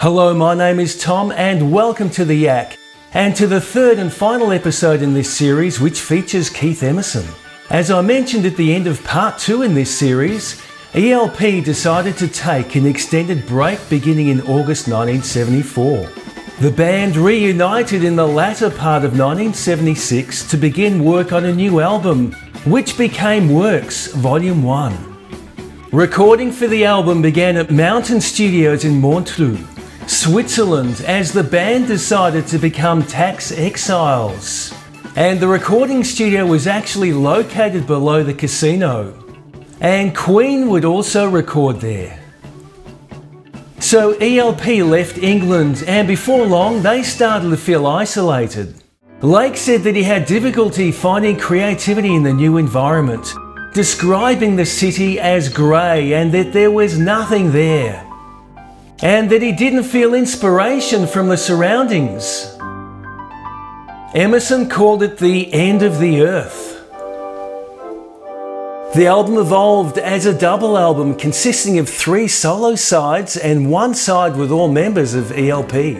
Hello, my name is Tom and welcome to The Yak, and to the third and final episode in this series which features Keith Emerson. As I mentioned at the end of part 2 in this series, ELP decided to take an extended break beginning in August 1974. The band reunited in the latter part of 1976 to begin work on a new album, which became Works Volume 1. Recording for the album began at Mountain Studios in Montreal, Switzerland, as the band decided to become tax exiles. And the recording studio was actually located below the casino. And Queen would also record there. So ELP left England, and before long they started to feel isolated. Lake said that he had difficulty finding creativity in the new environment, describing the city as grey and that there was nothing there, and that he didn't feel inspiration from the surroundings. Emerson called it the end of the earth. The album evolved as a double album consisting of 3 solo sides and 1 side with all members of ELP.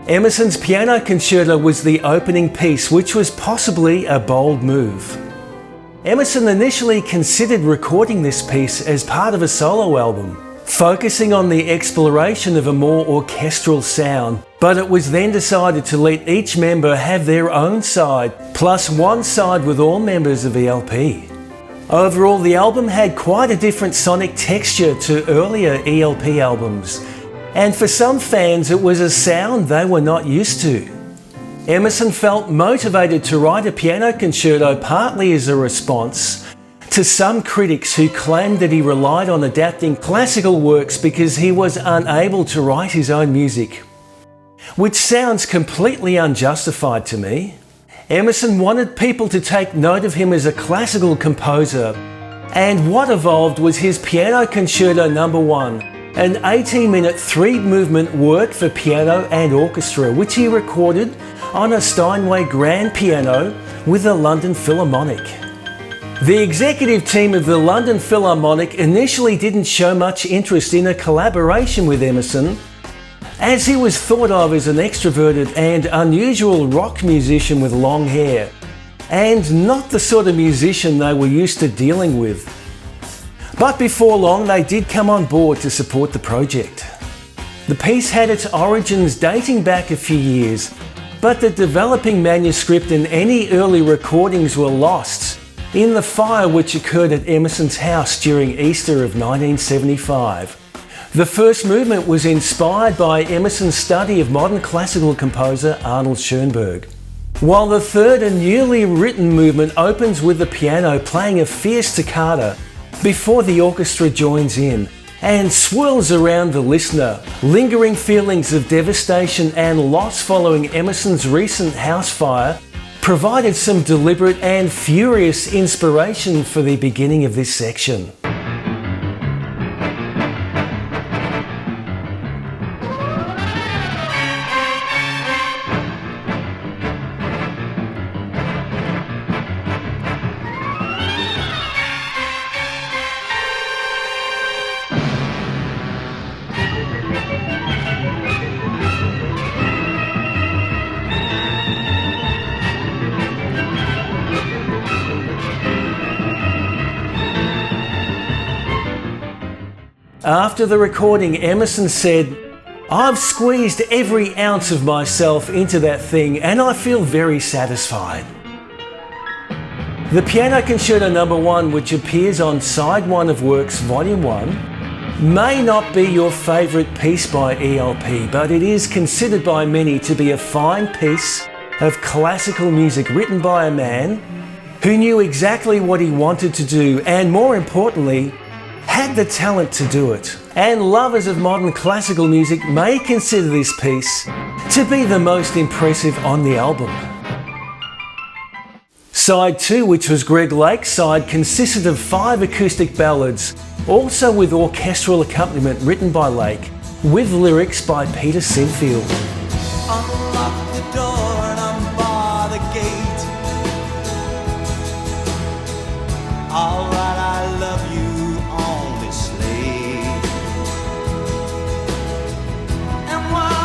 Emerson's piano concerto was the opening piece, which was possibly a bold move. Emerson initially considered recording this piece as part of a solo album, focusing on the exploration of a more orchestral sound, but it was then decided to let each member have their own side, plus 1 side with all members of ELP. Overall, the album had quite a different sonic texture to earlier ELP albums, and for some fans it was a sound they were not used to. Emerson felt motivated to write a piano concerto partly as a response to some critics who claimed that he relied on adapting classical works because he was unable to write his own music, which sounds completely unjustified to me. Emerson wanted people to take note of him as a classical composer, and what evolved was his Piano Concerto No. 1, an 18-minute 3-movement work for piano and orchestra, which he recorded on a Steinway grand piano with the London Philharmonic. The executive team of the London Philharmonic initially didn't show much interest in a collaboration with Emerson, as he was thought of as an extroverted and unusual rock musician with long hair, and not the sort of musician they were used to dealing with. But before long they did come on board to support the project. The piece had its origins dating back a few years, but the developing manuscript and any early recordings were lost in the fire which occurred at Emerson's house during Easter of 1975. The first movement was inspired by Emerson's study of modern classical composer Arnold Schoenberg, while the third and newly written movement opens with the piano playing a fierce staccato before the orchestra joins in and swirls around the listener. Lingering feelings of devastation and loss following Emerson's recent house fire provided some deliberate and furious inspiration for the beginning of this section. After the recording, Emerson said, "I've squeezed every ounce of myself into that thing and I feel very satisfied." The Piano Concerto No. 1, which appears on Side 1 of Works Volume 1, may not be your favourite piece by ELP, but it is considered by many to be a fine piece of classical music written by a man who knew exactly what he wanted to do and, more importantly, had the talent to do it. And lovers of modern classical music may consider this piece to be the most impressive on the album. Side 2, which was Greg Lake's side, consisted of 5 acoustic ballads, also with orchestral accompaniment written by Lake, with lyrics by Peter Sinfield. Unlock the door and unbar the gate. All right, I love you on this slate. And while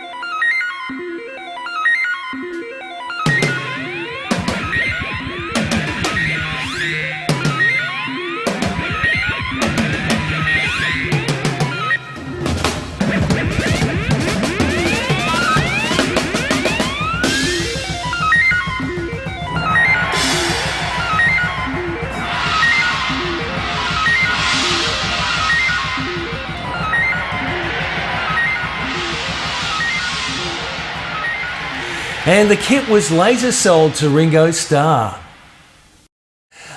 and the kit was later sold to Ringo Starr.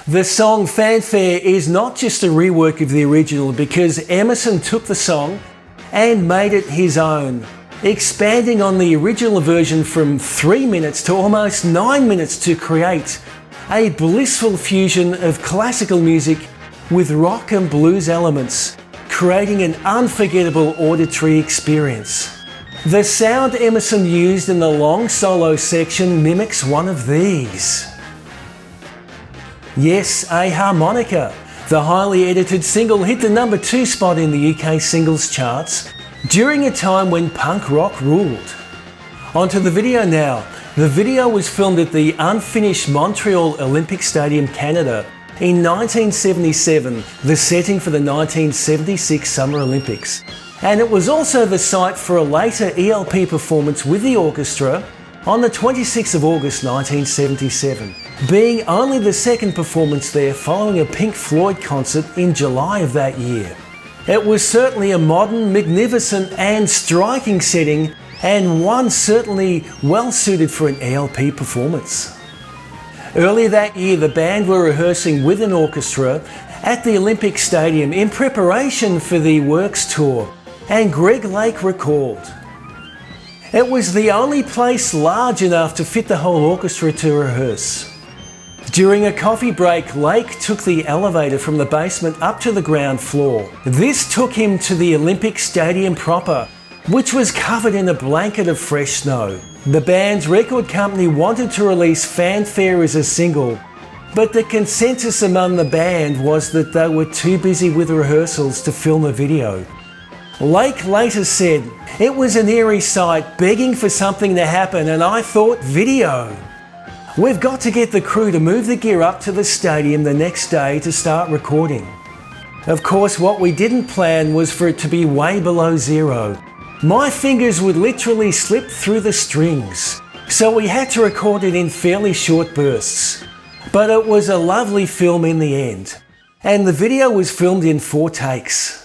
The song Fanfare is not just a rework of the original because Emerson took the song and made it his own, expanding on the original version from 3 minutes to almost 9 minutes to create a blissful fusion of classical music with rock and blues elements, creating an unforgettable auditory experience. The sound Emerson used in the long solo section mimics one of these. Yes, a harmonica. The highly edited single hit the number 2 spot in the UK singles charts during a time when punk rock ruled. Onto the video now. The video was filmed at the unfinished Montreal Olympic Stadium, Canada in 1977, the setting for the 1976 Summer Olympics. And it was also the site for a later ELP performance with the orchestra on the 26th of August 1977, being only the second performance there following a Pink Floyd concert in July of that year. It was certainly a modern, magnificent and striking setting, and one certainly well suited for an ELP performance. Earlier that year, the band were rehearsing with an orchestra at the Olympic Stadium in preparation for the Works tour, and Greg Lake recalled, "It was the only place large enough to fit the whole orchestra to rehearse." During a coffee break, Lake took the elevator from the basement up to the ground floor. This took him to the Olympic Stadium proper, which was covered in a blanket of fresh snow. The band's record company wanted to release Fanfare as a single, but the consensus among the band was that they were too busy with rehearsals to film a video. Lake later said, "It was an eerie sight, begging for something to happen, and I thought video. We've got to get the crew to move the gear up to the stadium the next day to start recording." Of course, what we didn't plan was for it to be way below zero. My fingers would literally slip through the strings, so we had to record it in fairly short bursts. But it was a lovely film in the end, and the video was filmed in 4 takes.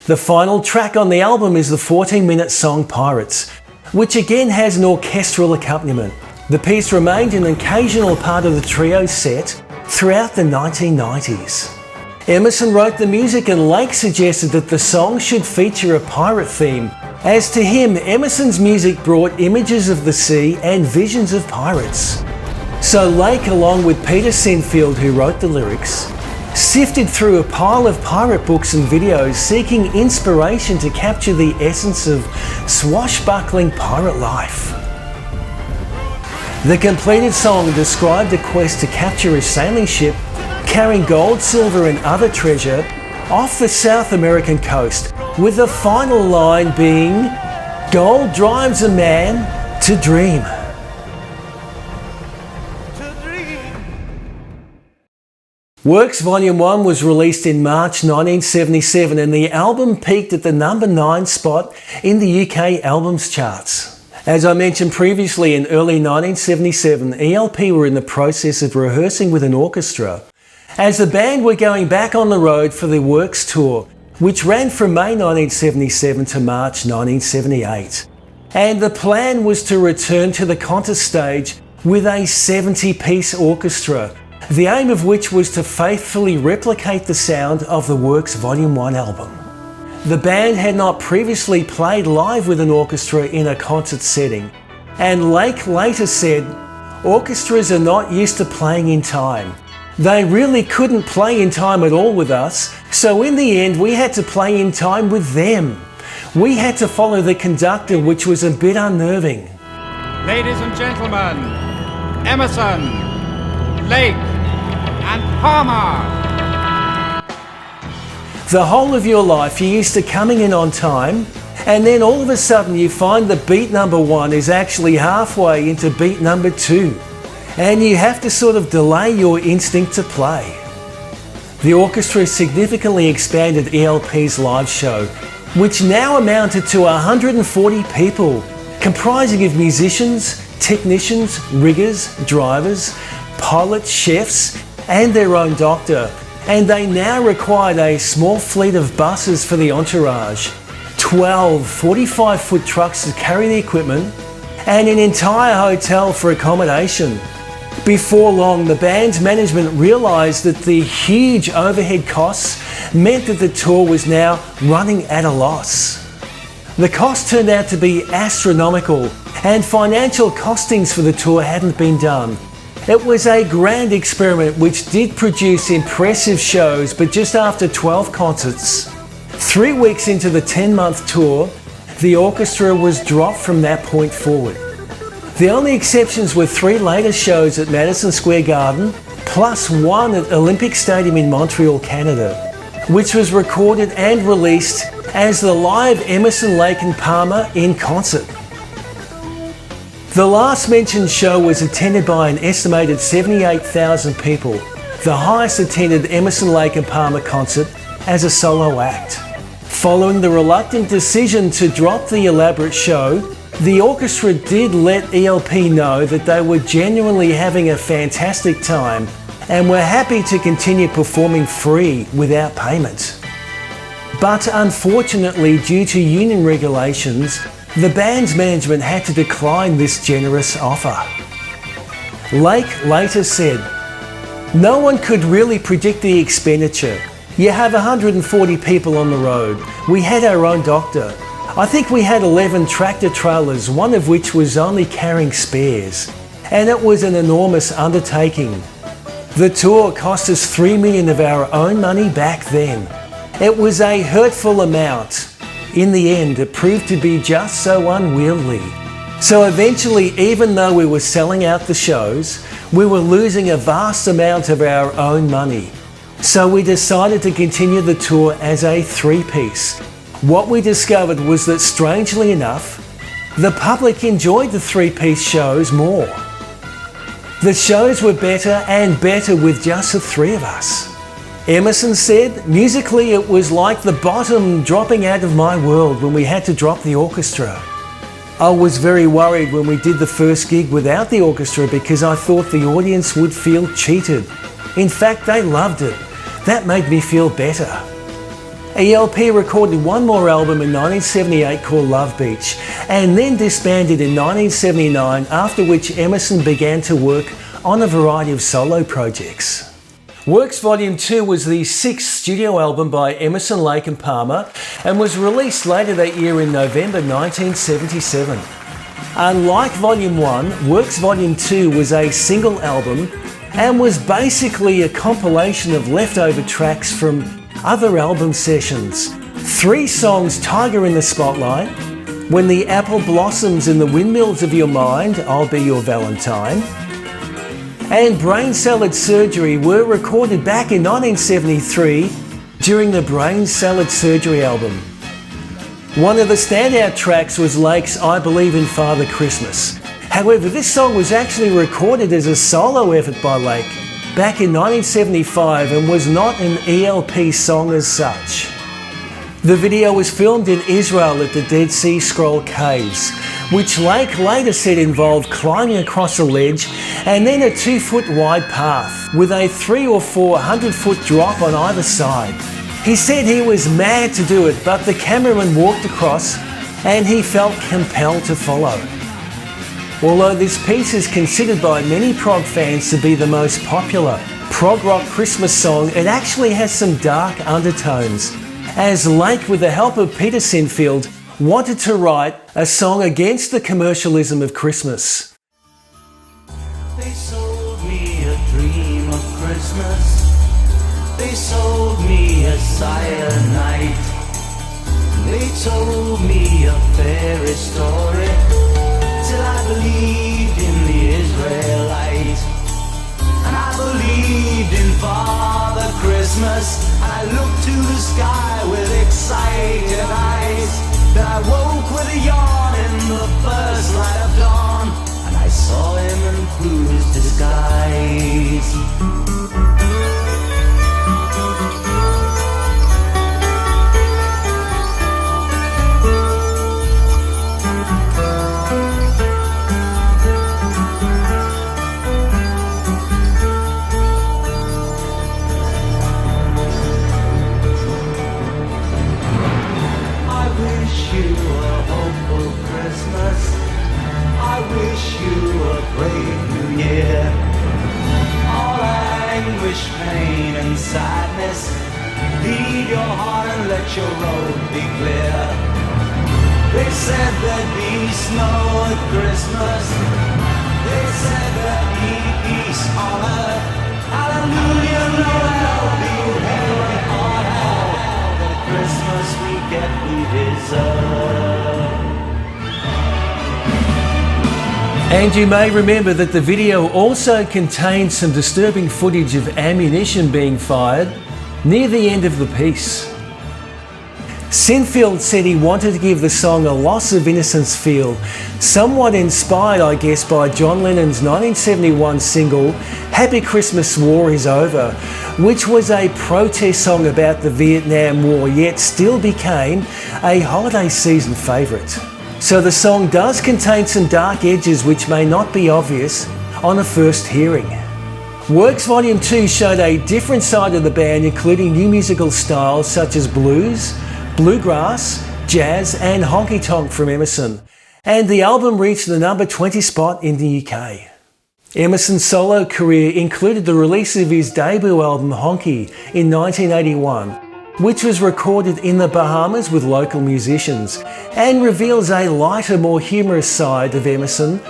The final track on the album is the 14-minute song Pirates, which again has an orchestral accompaniment. The piece remained an occasional part of the trio set throughout the 1990s. Emerson wrote the music and Lake suggested that the song should feature a pirate theme, as to him, Emerson's music brought images of the sea and visions of pirates. So Lake, along with Peter Sinfield, who wrote the lyrics, sifted through a pile of pirate books and videos seeking inspiration to capture the essence of swashbuckling pirate life. The completed song described a quest to capture a sailing ship carrying gold, silver and other treasure off the South American coast, with the final line being, "Gold drives a man to dream." Works Volume 1 was released in March 1977 and the album peaked at the number 9 spot in the UK albums charts. As I mentioned previously, in early 1977, ELP were in the process of rehearsing with an orchestra, as the band were going back on the road for the Works tour, which ran from May 1977 to March 1978. And the plan was to return to the concert stage with a 70-piece orchestra, the aim of which was to faithfully replicate the sound of the Works Volume 1 album. The band had not previously played live with an orchestra in a concert setting, and Lake later said, "Orchestras are not used to playing in time. They really couldn't play in time at all with us, so in the end we had to play in time with them. We had to follow the conductor, which was a bit unnerving." Ladies and gentlemen, Emerson, Lake, and Palmer. The whole of your life you're used to coming in on time, and then all of a sudden you find that beat number 1 is actually halfway into beat number 2, and you have to sort of delay your instinct to play. The orchestra significantly expanded ELP's live show, which now amounted to 140 people, comprising of musicians, technicians, riggers, drivers, pilots, chefs, and their own doctor, and they now required a small fleet of buses for the entourage, 12 45-foot trucks to carry the equipment, and an entire hotel for accommodation. Before long, the band's management realised that the huge overhead costs meant that the tour was now running at a loss. The cost turned out to be astronomical, and financial costings for the tour hadn't been done. It was a grand experiment which did produce impressive shows, but just after 12 concerts, 3 weeks into the 10-month tour, the orchestra was dropped from that point forward. The only exceptions were 3 later shows at Madison Square Garden, plus 1 at Olympic Stadium in Montreal, Canada, which was recorded and released as the live Emerson, Lake and Palmer in concert. The last mentioned show was attended by an estimated 78,000 people, the highest attended Emerson, Lake and Palmer concert as a solo act. Following the reluctant decision to drop the elaborate show, the orchestra did let ELP know that they were genuinely having a fantastic time and were happy to continue performing free without payment. But unfortunately, due to union regulations, the band's management had to decline this generous offer. Lake later said, "No one could really predict the expenditure. You have 140 people on the road. We had our own doctor. I think we had 11 tractor trailers, one of which was only carrying spares. And it was an enormous undertaking. The tour cost us $3 million of our own money back then. It was a hurtful amount. In the end, it proved to be just so unwieldy. So eventually, even though we were selling out the shows, we were losing a vast amount of our own money. So we decided to continue the tour as a 3-piece. What we discovered was that, strangely enough, the public enjoyed the 3-piece shows more. The shows were better and better with just the 3 of us." Emerson said, "Musically it was like the bottom dropping out of my world when we had to drop the orchestra. I was very worried when we did the first gig without the orchestra because I thought the audience would feel cheated. In fact, they loved it. That made me feel better. ELP recorded one more album in 1978 called Love Beach, and then disbanded in 1979, after which Emerson began to work on a variety of solo projects. Works Volume 2 was the sixth studio album by Emerson, Lake and Palmer, and was released later that year in November 1977. Unlike Volume 1, Works Volume 2 was a single album and was basically a compilation of leftover tracks from other album sessions. 3 songs: Tiger in the Spotlight, When the Apple Blossoms in the Windmills of Your Mind, I'll Be Your Valentine, and Brain Salad Surgery were recorded back in 1973 during the Brain Salad Surgery album. One of the standout tracks was Lake's I Believe in Father Christmas. However, this song was actually recorded as a solo effort by Lake back in 1975 and was not an ELP song as such. The video was filmed in Israel at the Dead Sea Scroll Caves, which Lake later said involved climbing across a ledge and then a 2-foot wide path with a 300 or 400-foot drop on either side. He said he was mad to do it, but the cameraman walked across and he felt compelled to follow. Although this piece is considered by many prog fans to be the most popular prog rock Christmas song, it actually has some dark undertones, as Lake, with the help of Peter Sinfield, wanted to write a song against the commercialism of Christmas. They sold me a dream of Christmas. They sold me a silent night. They told me a fairy story till I believed in the Israelite. And I believed in Father Christmas. And I looked to the sky with excited eyes. Then I woke with a yawn in the first light of dawn, and I saw him in through his disguise. I wish you a brave new year. All anguish, pain and sadness, heed your heart and let your road be clear. They said there'd be snow at Christmas. They said there'd be peace on earth. Hallelujah, Noel, be heaven on hell. The Christmas we get we deserve. And you may remember that the video also contained some disturbing footage of ammunition being fired near the end of the piece. Sinfield said he wanted to give the song a loss of innocence feel, somewhat inspired, I guess, by John Lennon's 1971 single Happy Christmas War Is Over, which was a protest song about the Vietnam War, yet still became a holiday season favourite. So the song does contain some dark edges which may not be obvious on a first hearing. Works Volume 2 showed a different side of the band, including new musical styles such as blues, bluegrass, jazz and honky-tonk from Emerson. And the album reached the number 20 spot in the UK. Emerson's solo career included the release of his debut album Honky in 1981, which was recorded in the Bahamas with local musicians and reveals a lighter, more humorous side of Emerson.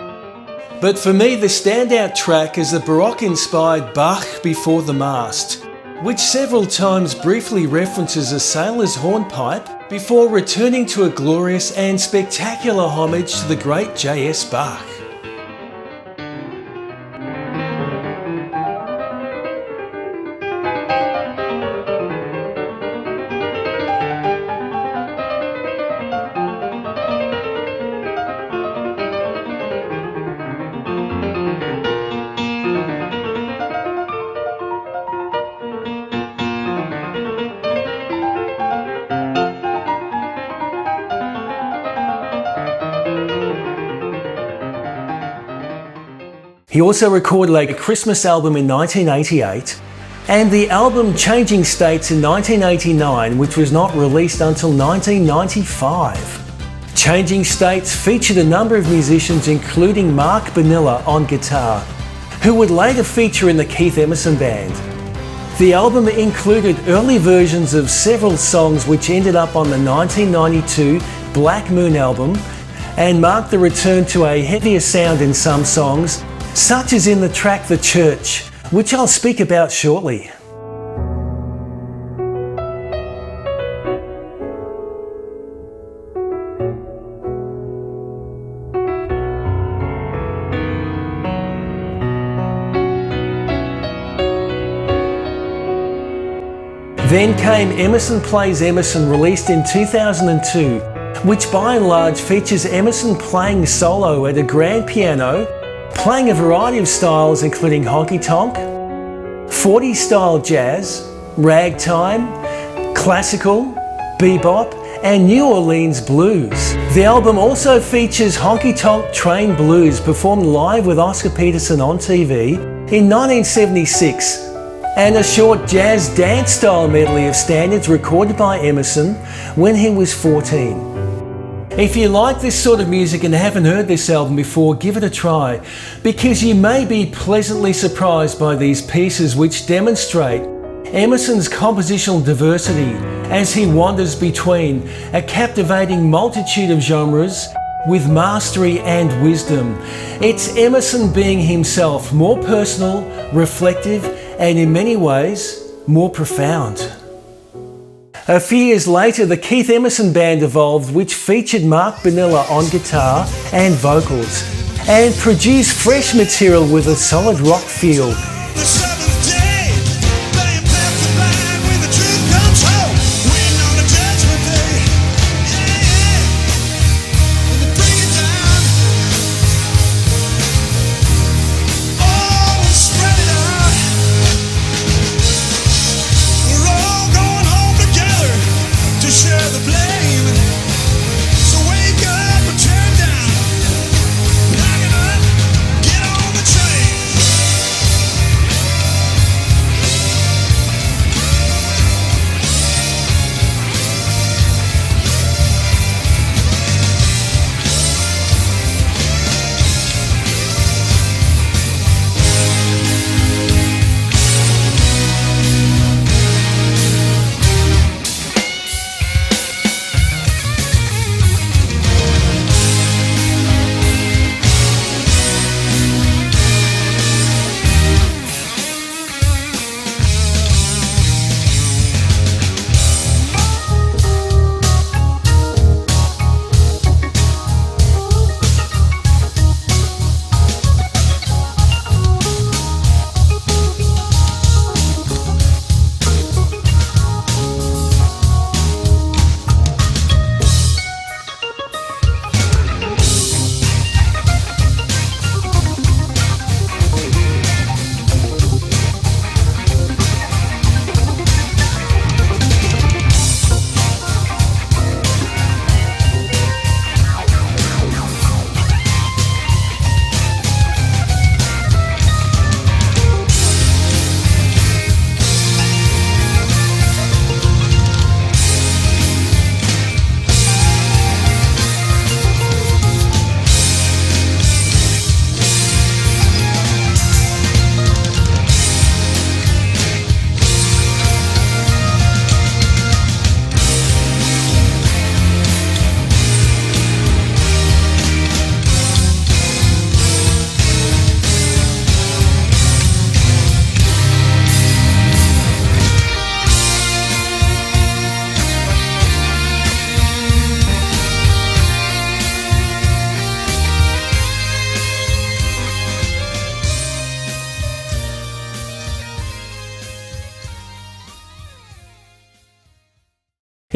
But for me, the standout track is the Baroque-inspired Bach Before the Mast, which several times briefly references a sailor's hornpipe before returning to a glorious and spectacular homage to the great J.S. Bach. He also recorded a Christmas album in 1988 and the album Changing States in 1989, which was not released until 1995. Changing States featured a number of musicians including Mark Bonilla on guitar, who would later feature in the Keith Emerson Band. The album included early versions of several songs which ended up on the 1992 Black Moon album and marked the return to a heavier sound in some songs, such as in the track The Church, which I'll speak about shortly. Then came Emerson Plays Emerson, released in 2002, which by and large features Emerson playing solo at a grand piano, playing a variety of styles including honky-tonk, 40s style jazz, ragtime, classical, bebop, and New Orleans blues. The album also features honky-tonk train blues performed live with Oscar Peterson on TV in 1976, and a short jazz dance style medley of standards recorded by Emerson when he was 14. If you like this sort of music and haven't heard this album before, give it a try, because you may be pleasantly surprised by these pieces which demonstrate Emerson's compositional diversity as he wanders between a captivating multitude of genres with mastery and wisdom. It's Emerson being himself, more personal, reflective, and in many ways, more profound. A few years later, the Keith Emerson Band evolved, which featured Mark Bonilla on guitar and vocals, and produced fresh material with a solid rock feel.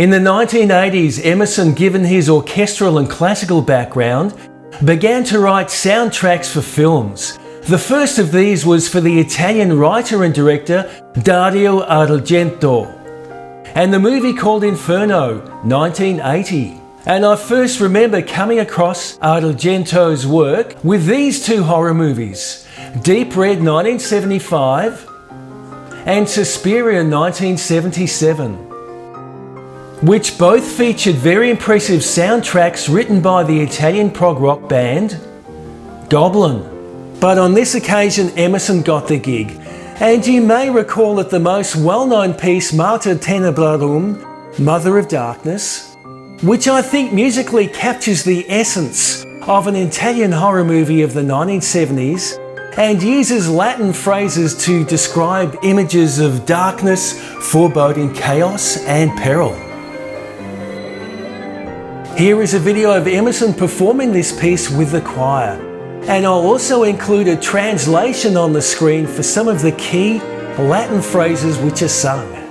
In the 1980s, Emerson, given his orchestral and classical background, began to write soundtracks for films. The first of these was for the Italian writer and director Dario Argento, and the movie called Inferno, 1980. And I first remember coming across Argento's work with these two horror movies, Deep Red, 1975, and Suspiria 1977, which both featured very impressive soundtracks written by the Italian prog rock band Goblin. But on this occasion Emerson got the gig, and you may recall that the most well-known piece, Mater Tenebrarum, Mother of Darkness, which I think musically captures the essence of an Italian horror movie of the 1970s and uses Latin phrases to describe images of darkness, foreboding chaos and peril. Here is a video of Emerson performing this piece with the choir, and I'll also include a translation on the screen for some of the key Latin phrases which are sung.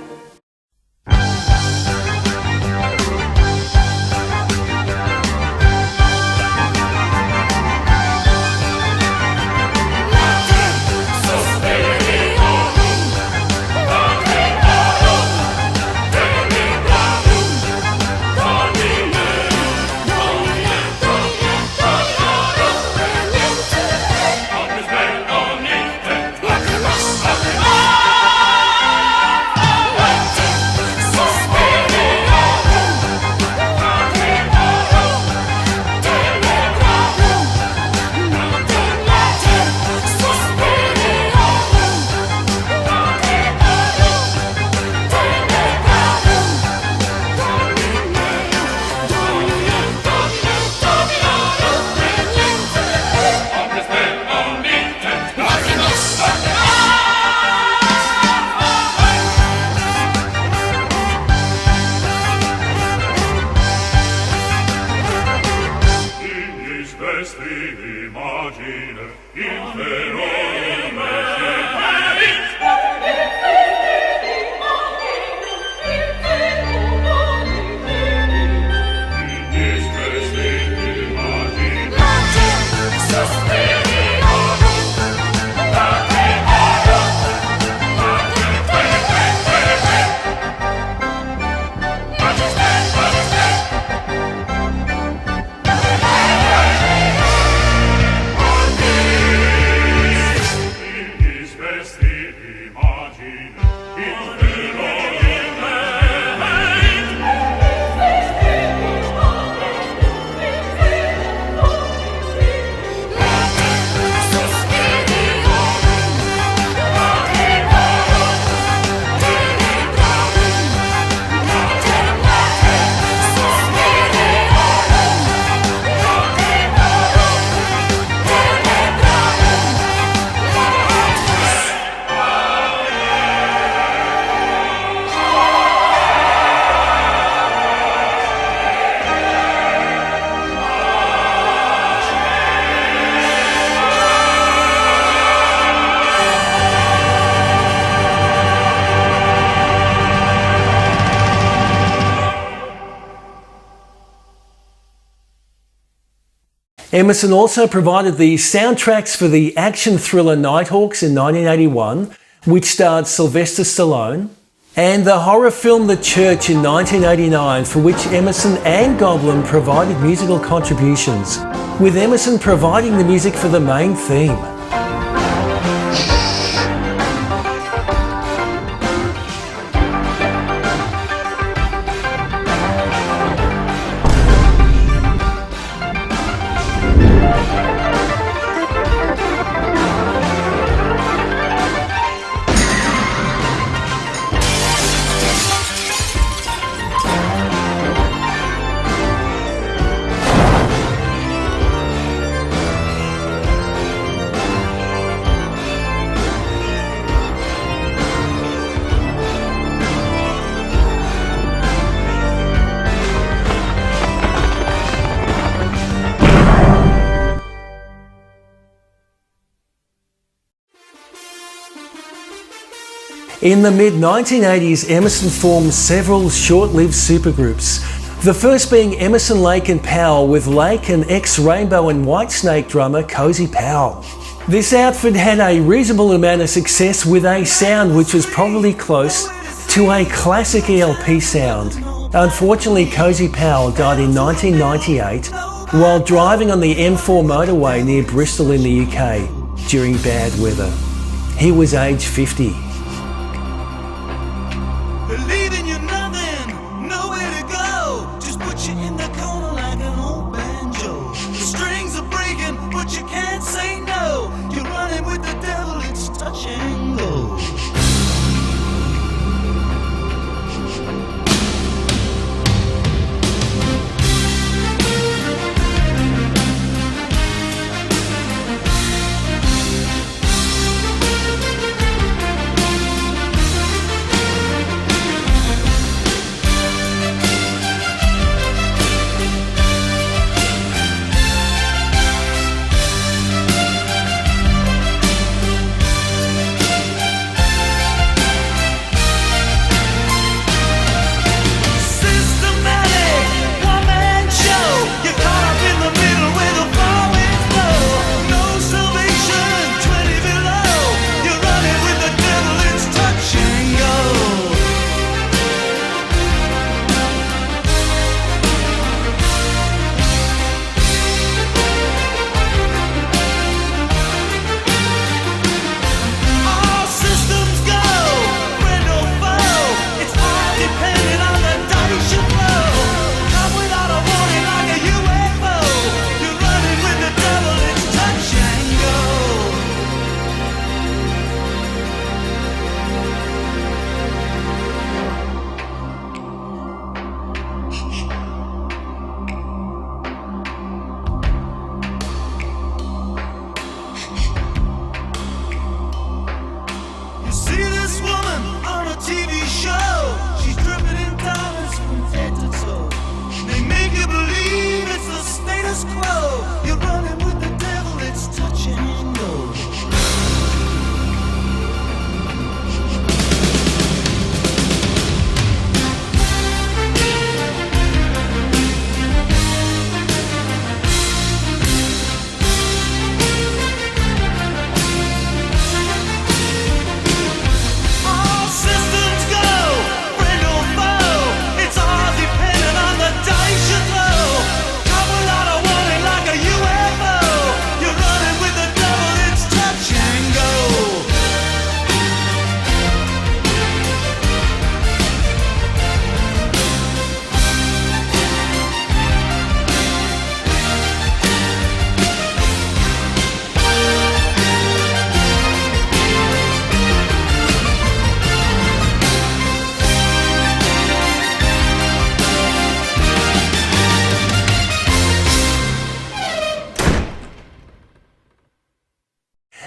Emerson also provided the soundtracks for the action thriller Nighthawks in 1981, which starred Sylvester Stallone, and the horror film The Church in 1989, for which Emerson and Goblin provided musical contributions, with Emerson providing the music for the main theme. In the mid-1980s, Emerson formed several short-lived supergroups, the first being Emerson, Lake and Powell, with Lake and ex-Rainbow and Whitesnake drummer Cozy Powell. This outfit had a reasonable amount of success with a sound which was probably close to a classic ELP sound. Unfortunately, Cozy Powell died in 1998 while driving on the M4 motorway near Bristol in the UK during bad weather. He was age 50.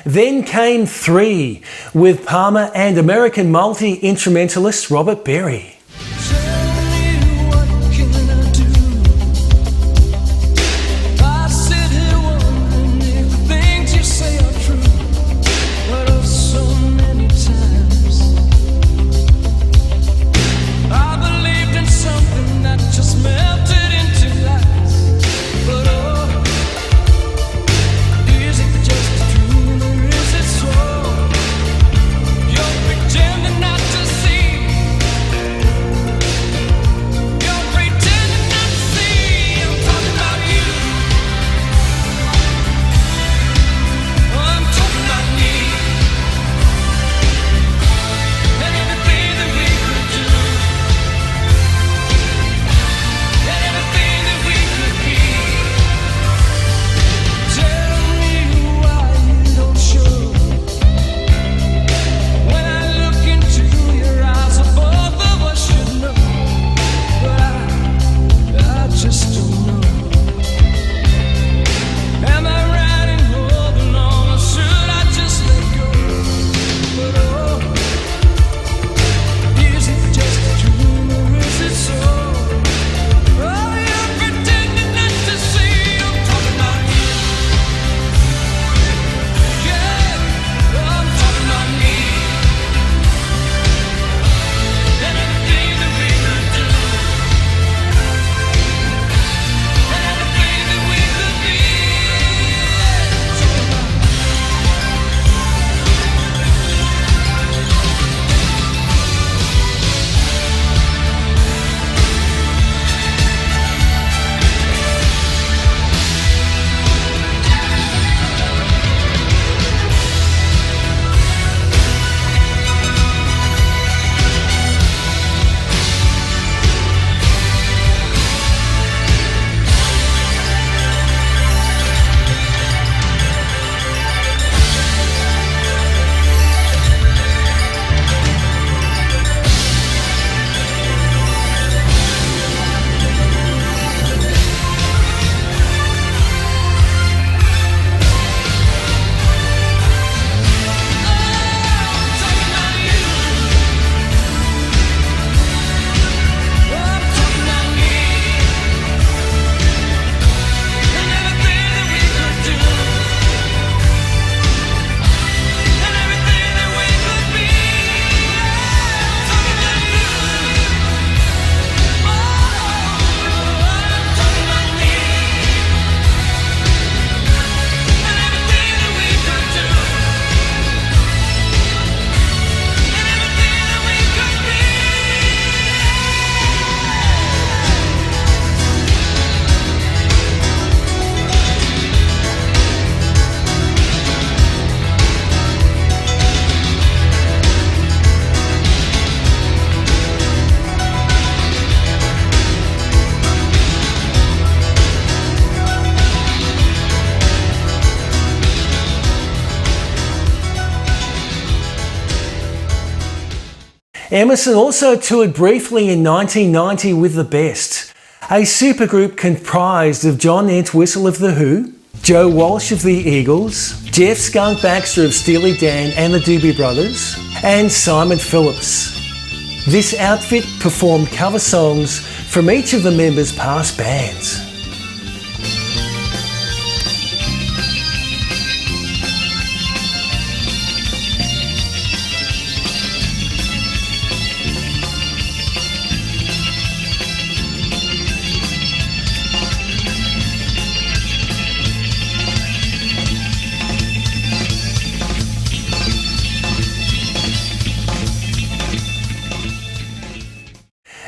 Then came 3 with Palmer and American multi-instrumentalist Robert Berry. Emerson also toured briefly in 1990 with The Best, a supergroup comprised of John Entwistle of The Who, Joe Walsh of The Eagles, Jeff Skunk Baxter of Steely Dan and the Doobie Brothers, and Simon Phillips. This outfit performed cover songs from each of the members' past bands.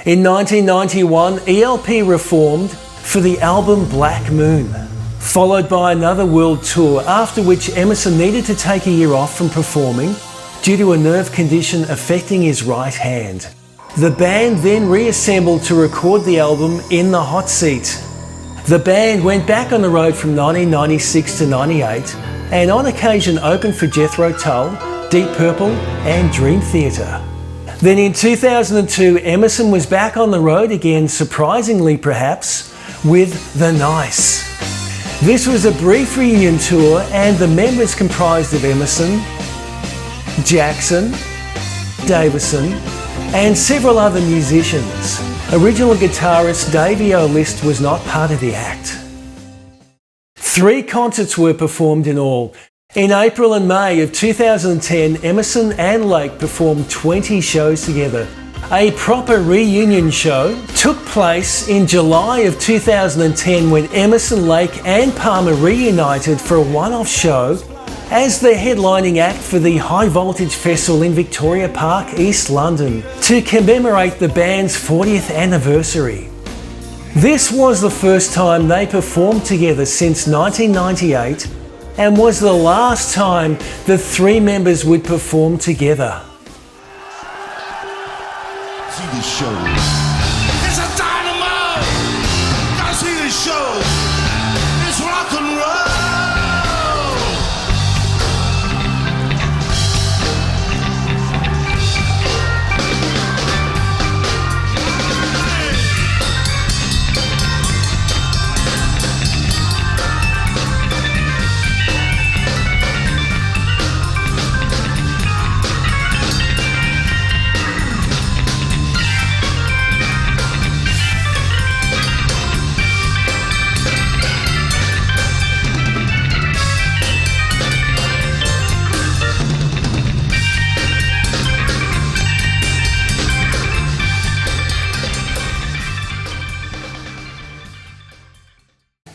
In 1991, ELP reformed for the album Black Moon, followed by another world tour, after which Emerson needed to take a year off from performing due to a nerve condition affecting his right hand. The band then reassembled to record the album In the Hot Seat. The band went back on the road from 1996 to 98 and on occasion opened for Jethro Tull, Deep Purple and Dream Theater. Then in 2002, Emerson was back on the road again, surprisingly perhaps, with The Nice. This was a brief reunion tour and the members comprised of Emerson, Jackson, Davison and several other musicians. Original guitarist Davey O'List was not part of the act. 3 concerts were performed in all. In April and May of 2010, Emerson and Lake performed 20 shows together. A proper reunion show took place in July of 2010 when Emerson, Lake and Palmer reunited for a one-off show as the headlining act for the High Voltage Festival in Victoria Park, East London, to commemorate the band's 40th anniversary. This was the first time they performed together since 1998 and was the last time the 3 members would perform together. See this show. It's a dynamo. Gotta see this show. It's rock and roll.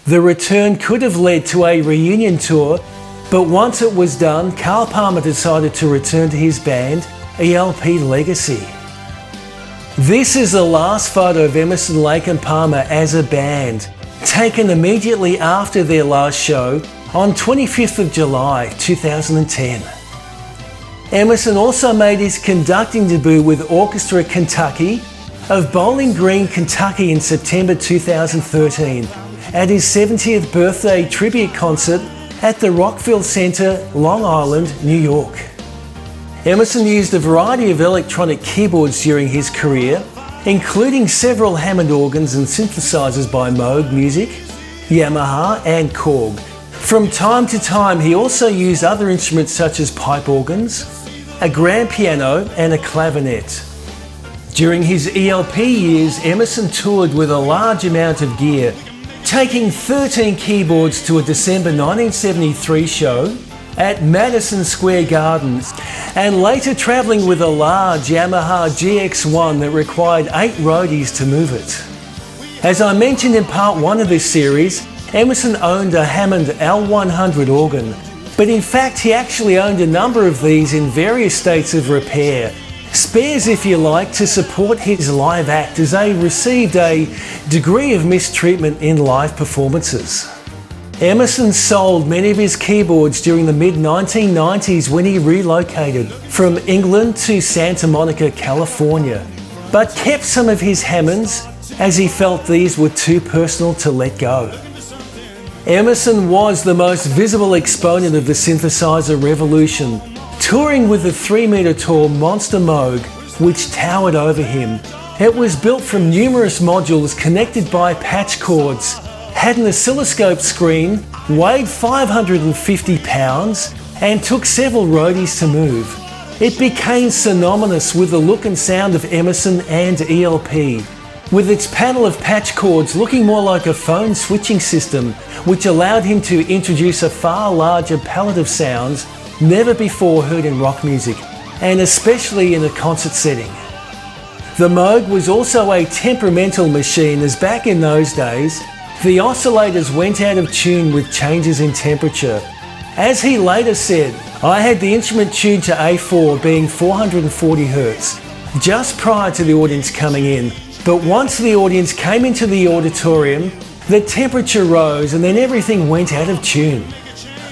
The return could have led to a reunion tour, but once it was done, Carl Palmer decided to return to his band, ELP Legacy. This is the last photo of Emerson, Lake and Palmer as a band, taken immediately after their last show on 25th of July 2010. Emerson also made his conducting debut with Orchestra Kentucky of Bowling Green, Kentucky in September 2013 at his 70th birthday tribute concert at the Rockville Centre, Long Island, New York. Emerson used a variety of electronic keyboards during his career, including several Hammond organs and synthesizers by Moog Music, Yamaha and Korg. From time to time he also used other instruments such as pipe organs, a grand piano and a clavinet. During his ELP years, Emerson toured with a large amount of gear, taking 13 keyboards to a December 1973 show at Madison Square Garden, and later travelling with a large Yamaha GX1 that required 8 roadies to move it. As I mentioned in part 1 of this series, Emerson owned a Hammond L100 organ, but in fact he actually owned a number of these in various states of repair. Spares, if you like, to support his live act as they received a degree of mistreatment in live performances. Emerson sold many of his keyboards during the mid-1990s when he relocated from England to Santa Monica, California, but kept some of his Hammonds as he felt these were too personal to let go. Emerson was the most visible exponent of the synthesizer revolution, touring with the 3-meter tall Monster Moog, which towered over him. It was built from numerous modules connected by patch cords, had an oscilloscope screen, weighed 550 pounds, and took several roadies to move. It became synonymous with the look and sound of Emerson and ELP, with its panel of patch cords looking more like a phone switching system, which allowed him to introduce a far larger palette of sounds never before heard in rock music, and especially in a concert setting. The Moog was also a temperamental machine, as back in those days, the oscillators went out of tune with changes in temperature. As he later said, "I had the instrument tuned to A4 being 440 Hz, just prior to the audience coming in, but once the audience came into the auditorium, the temperature rose and then everything went out of tune."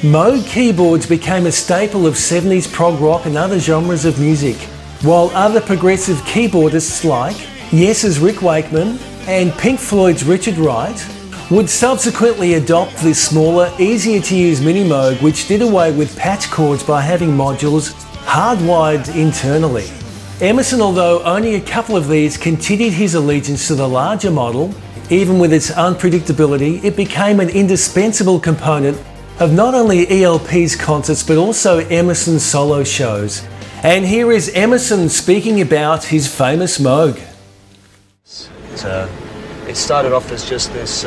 Moog keyboards became a staple of 70s prog rock and other genres of music, while other progressive keyboardists like Yes's Rick Wakeman and Pink Floyd's Richard Wright would subsequently adopt this smaller, easier to use Mini Moog, which did away with patch cords by having modules hardwired internally. Emerson, although only a couple of these, continued his allegiance to the larger model Even with its unpredictability, it became an indispensable component of not only ELP's concerts but also Emerson's solo shows. And here is Emerson speaking about his famous Moog. It started off as just this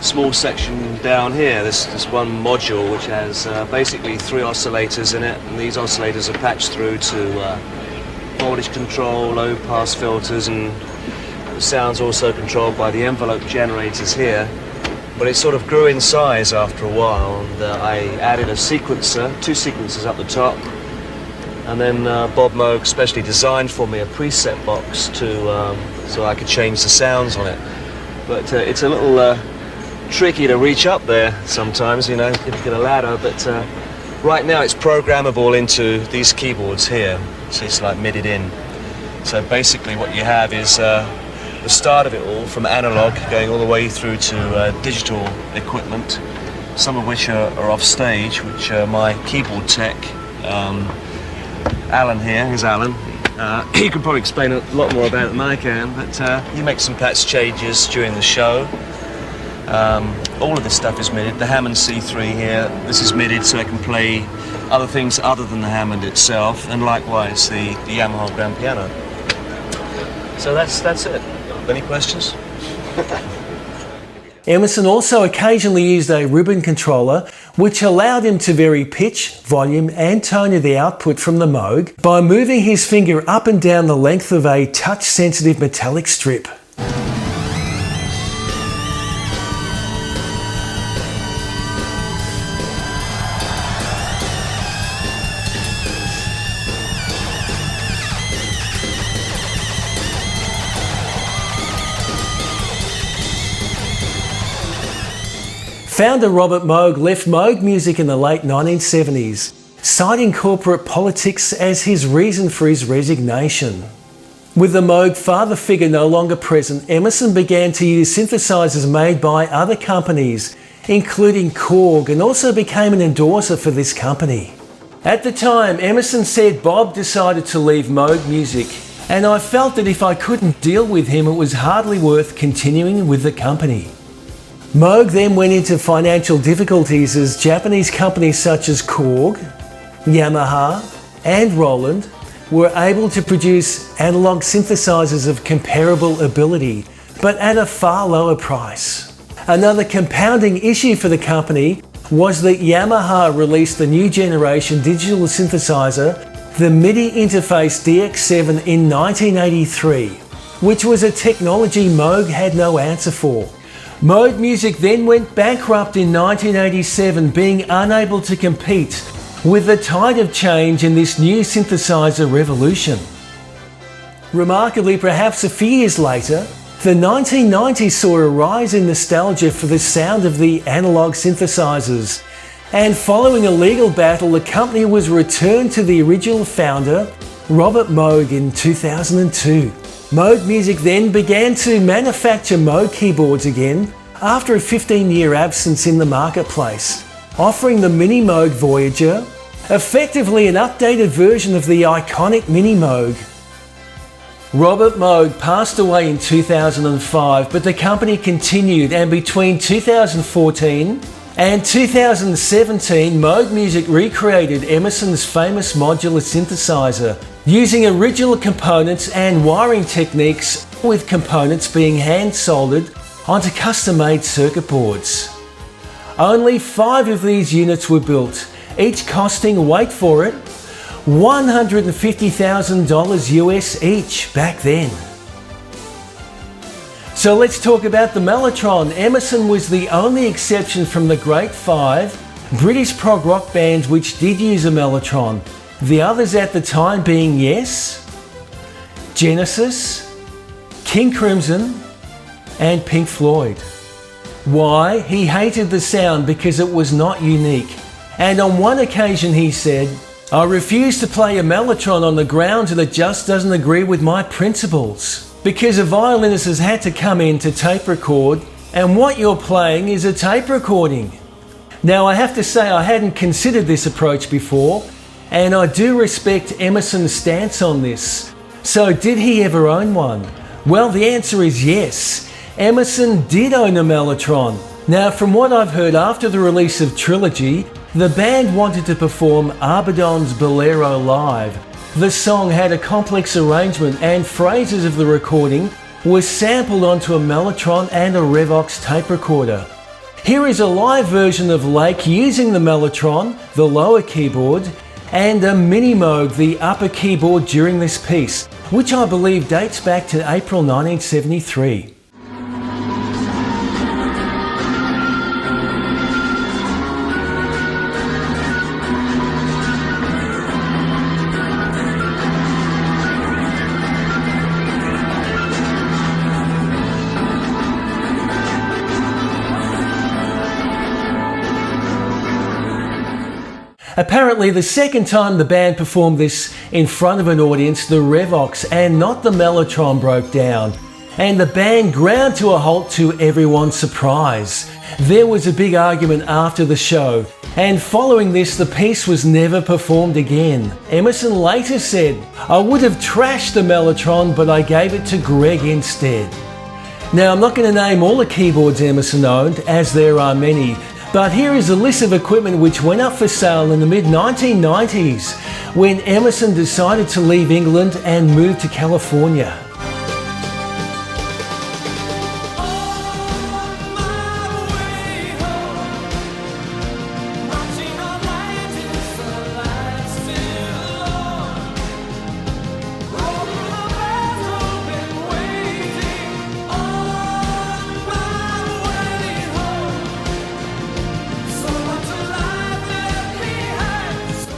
small section down here, this one module which has basically 3 oscillators in it, and these oscillators are patched through to voltage control, low pass filters, and the sound's also controlled by the envelope generators here. But it sort of grew in size after a while, and I added a sequencer, 2 sequencers up the top, and then Bob Moog specially designed for me a preset box to so I could change the sounds on it. But it's a little tricky to reach up there sometimes, you know, if you get a ladder, but right now it's programmable into these keyboards here, so it's like MIDI'd in. So basically what you have is the start of it all from analog going all the way through to digital equipment, some of which are off stage, which my keyboard tech, Alan here, here's Alan. He can probably explain a lot more about it than I can, but he makes some patch changes during the show. All of this stuff is MIDI'd. The Hammond C3 here, this is MIDI'd so I can play other things other than the Hammond itself, and likewise the Yamaha grand piano. So that's it. Any questions? Emerson also occasionally used a ribbon controller, which allowed him to vary pitch, volume and tone of the output from the Moog by moving his finger up and down the length of a touch-sensitive metallic strip. Founder Robert Moog left Moog Music in the late 1970s, citing corporate politics as his reason for his resignation. With the Moog father figure no longer present, Emerson began to use synthesizers made by other companies, including Korg, and also became an endorser for this company. At the time, Emerson said Bob decided to leave Moog Music, and I felt that if I couldn't deal with him, it was hardly worth continuing with the company. Moog then went into financial difficulties as Japanese companies such as Korg, Yamaha and Roland were able to produce analog synthesizers of comparable ability, but at a far lower price. Another compounding issue for the company was that Yamaha released the new generation digital synthesizer, the MIDI interface DX7, in 1983, which was a technology Moog had no answer for. Moog Music then went bankrupt in 1987, being unable to compete with the tide of change in this new synthesizer revolution. Remarkably, perhaps a few years later, the 1990s saw a rise in nostalgia for the sound of the analog synthesizers, and following a legal battle, the company was returned to the original founder, Robert Moog, in 2002. Moog Music then began to manufacture Moog keyboards again after a 15-year absence in the marketplace, offering the Mini Moog Voyager, effectively an updated version of the iconic Mini Moog. Robert Moog passed away in 2005, but the company continued, and between 2014 and 2017, Moog Music recreated Emerson's famous modular synthesizer, using original components and wiring techniques, with components being hand-soldered onto custom-made circuit boards. Only 5 of these units were built, each costing, wait for it, $150,000 US each back then. So let's talk about the Mellotron. Emerson was the only exception from the Great Five British prog rock bands which did use a Mellotron. The others at the time being Yes, Genesis, King Crimson and Pink Floyd. Why? He hated the sound because it was not unique. And on one occasion he said, "I refuse to play a Mellotron on the grounds that it just doesn't agree with my principles. Because a violinist has had to come in to tape record, and what you're playing is a tape recording." Now I have to say I hadn't considered this approach before, and I do respect Emerson's stance on this. So did he ever own one? Well, the answer is yes. Emerson did own a Mellotron. Now, from what I've heard, after the release of Trilogy, the band wanted to perform Arbidon's Bolero live. The song had a complex arrangement and phrases of the recording were sampled onto a Mellotron and a Revox tape recorder. Here is a live version of Lake using the Mellotron, the lower keyboard, and a mini Moog, the upper keyboard during this piece, which I believe dates back to April 1973. Apparently, the second time the band performed this in front of an audience, the Revox and not the Mellotron broke down, and the band ground to a halt to everyone's surprise. There was a big argument after the show, and following this, the piece was never performed again. Emerson later said, "I would have trashed the Mellotron, but I gave it to Greg instead." Now, I'm not going to name all the keyboards Emerson owned, as there are many, but here is a list of equipment which went up for sale in the mid-1990s when Emerson decided to leave England and move to California.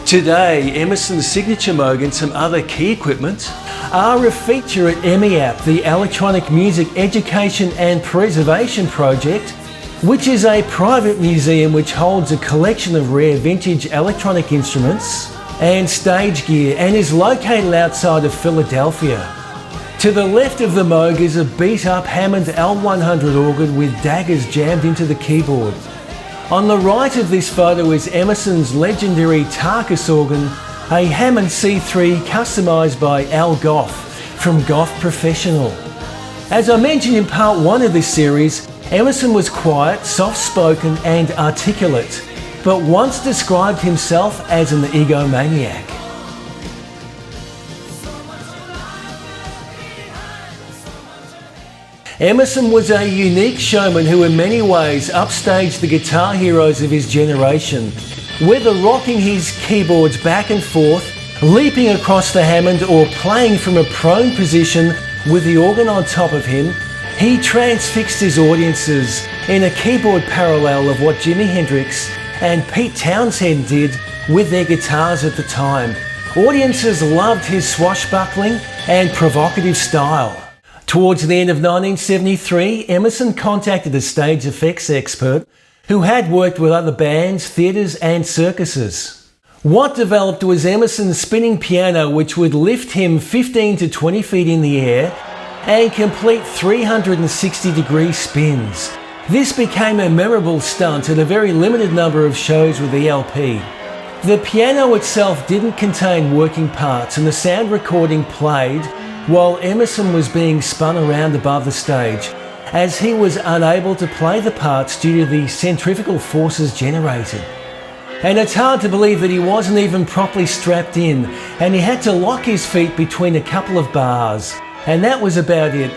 Today, Emerson's signature Moog and some other key equipment are a feature at EMIAP, the Electronic Music Education and Preservation Project, which is a private museum which holds a collection of rare vintage electronic instruments and stage gear and is located outside of Philadelphia. To the left of the Moog is a beat-up Hammond L100 organ with daggers jammed into the keyboard. On the right of this photo is Emerson's legendary Tarkus organ, a Hammond C3 customised by Al Goff from Goff Professional. As I mentioned in part 1 of this series, Emerson was quiet, soft-spoken and articulate, but once described himself as an egomaniac. Emerson was a unique showman who in many ways upstaged the guitar heroes of his generation. Whether rocking his keyboards back and forth, leaping across the Hammond or playing from a prone position with the organ on top of him, he transfixed his audiences in a keyboard parallel of what Jimi Hendrix and Pete Townshend did with their guitars at the time. Audiences loved his swashbuckling and provocative style. Towards the end of 1973, Emerson contacted a stage effects expert who had worked with other bands, theatres and circuses. What developed was Emerson's spinning piano, which would lift him 15 to 20 feet in the air and complete 360-degree spins. This became a memorable stunt at a very limited number of shows with ELP. The piano itself didn't contain working parts and the sound recording played while Emerson was being spun around above the stage, as he was unable to play the parts due to the centrifugal forces generated. And it's hard to believe that he wasn't even properly strapped in, and he had to lock his feet between a couple of bars, and that was about it.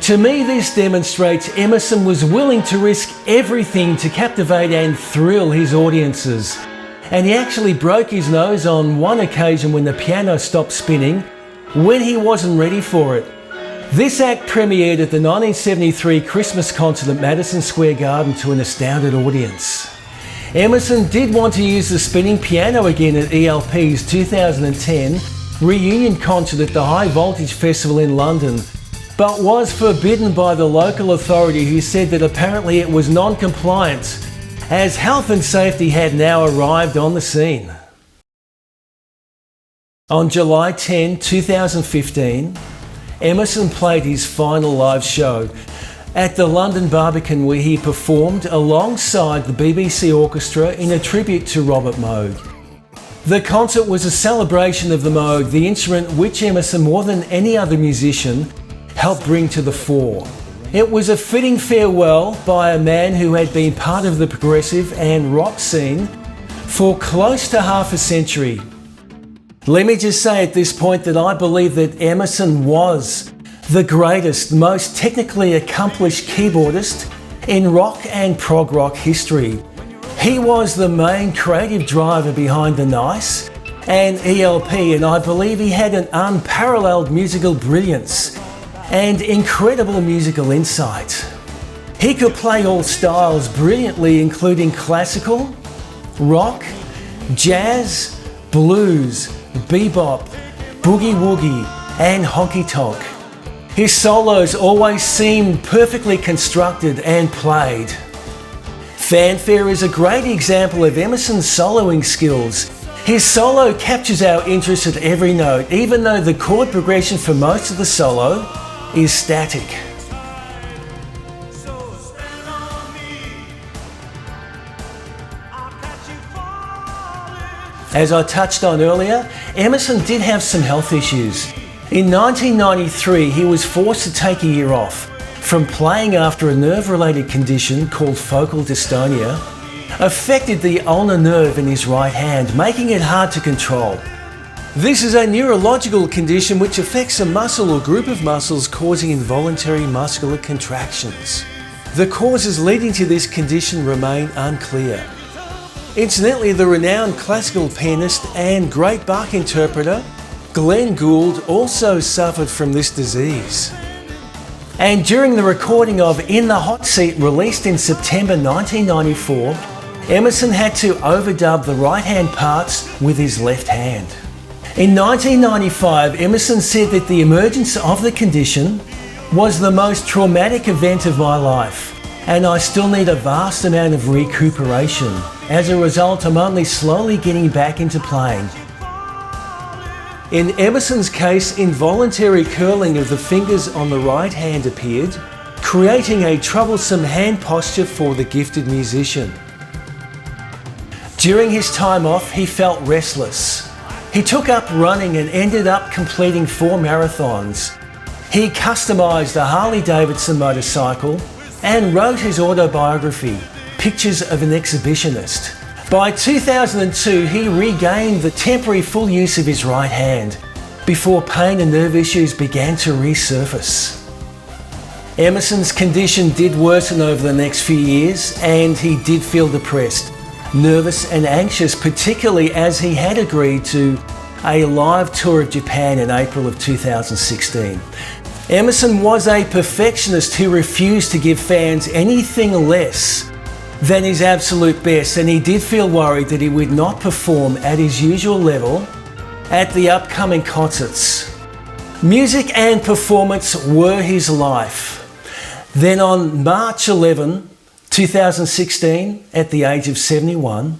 To me, this demonstrates Emerson was willing to risk everything to captivate and thrill his audiences. And he actually broke his nose on one occasion when the piano stopped spinning, when he wasn't ready for it. This act premiered at the 1973 Christmas concert at Madison Square Garden to an astounded audience. Emerson did want to use the spinning piano again at ELP's 2010 reunion concert at the High Voltage Festival in London, but was forbidden by the local authority, who said that apparently it was non-compliant, as health and safety had now arrived on the scene. On July 10, 2015, Emerson played his final live show at the London Barbican, where he performed alongside the BBC Orchestra in a tribute to Robert Moog. The concert was a celebration of the Moog, the instrument which Emerson, more than any other musician, helped bring to the fore. It was a fitting farewell by a man who had been part of the progressive and rock scene for close to half a century. Let me just say at this point that I believe that Emerson was the greatest, most technically accomplished keyboardist in rock and prog rock history. He was the main creative driver behind the NICE and ELP, and I believe he had an unparalleled musical brilliance and incredible musical insight. He could play all styles brilliantly, including classical, rock, jazz, blues, bebop, boogie woogie, and honky tonk. His solos always seemed perfectly constructed and played. Fanfare is a great example of Emerson's soloing skills. His solo captures our interest at every note, even though the chord progression for most of the solo is static. As I touched on earlier, Emerson did have some health issues. In 1993, he was forced to take a year off from playing after a nerve-related condition called focal dystonia affected the ulnar nerve in his right hand, making it hard to control. This is a neurological condition which affects a muscle or group of muscles, causing involuntary muscular contractions. The causes leading to this condition remain unclear. Incidentally, the renowned classical pianist and great Bach interpreter Glenn Gould also suffered from this disease. And during the recording of In the Hot Seat, released in September 1994, Emerson had to overdub the right-hand parts with his left hand. In 1995, Emerson said that the emergence of the condition was the most traumatic event of my life, and I still need a vast amount of recuperation. As a result, I'm only slowly getting back into playing. In Emerson's case, involuntary curling of the fingers on the right hand appeared, creating a troublesome hand posture for the gifted musician. During his time off, he felt restless. He took up running and ended up completing 4 marathons. He customized a Harley-Davidson motorcycle and wrote his autobiography, Pictures of an Exhibitionist. By 2002, he regained the temporary full use of his right hand before pain and nerve issues began to resurface. Emerson's condition did worsen over the next few years, and he did feel depressed, nervous and anxious, particularly as he had agreed to a live tour of Japan in April of 2016. Emerson was a perfectionist who refused to give fans anything less than his absolute best, and he did feel worried that he would not perform at his usual level at the upcoming concerts. Music and performance were his life. Then on March 11, 2016, at the age of 71,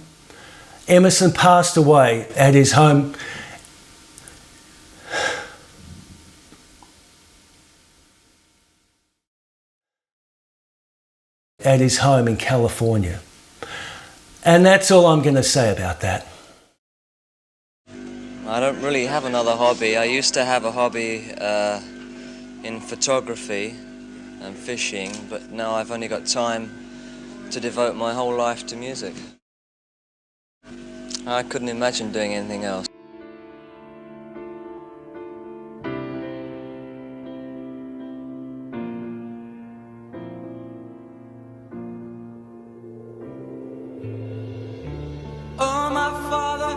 Emerson passed away at his home in California. And that's all I'm going to say about that. I don't really have another hobby. I used to have a hobby in photography and fishing, but now I've only got time to devote my whole life to music. I couldn't imagine doing anything else. Oh, my Father,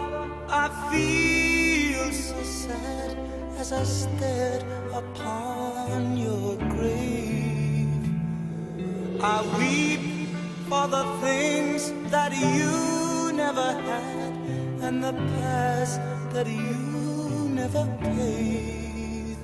I feel so sad as I stared upon your grave. I weep for the things that you never had and the past that you never paid.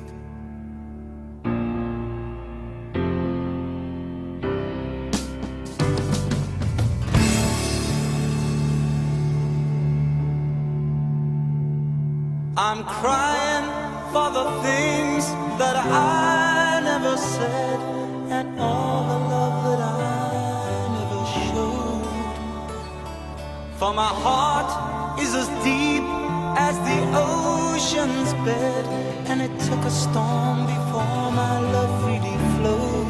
I'm crying for the things that I never said and all the love that I never showed. For my heart is as deep as the ocean's bed, and it took a storm before my love really flowed.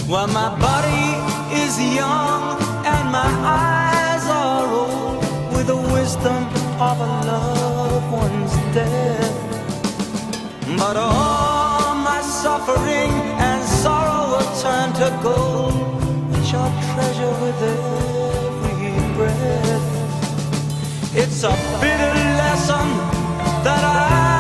Well, my body is young and my eyes are old, with the wisdom of a loved one's death. But all my suffering and sorrow will turn to gold, which I'll treasure with every breath. It's a bitter lesson that I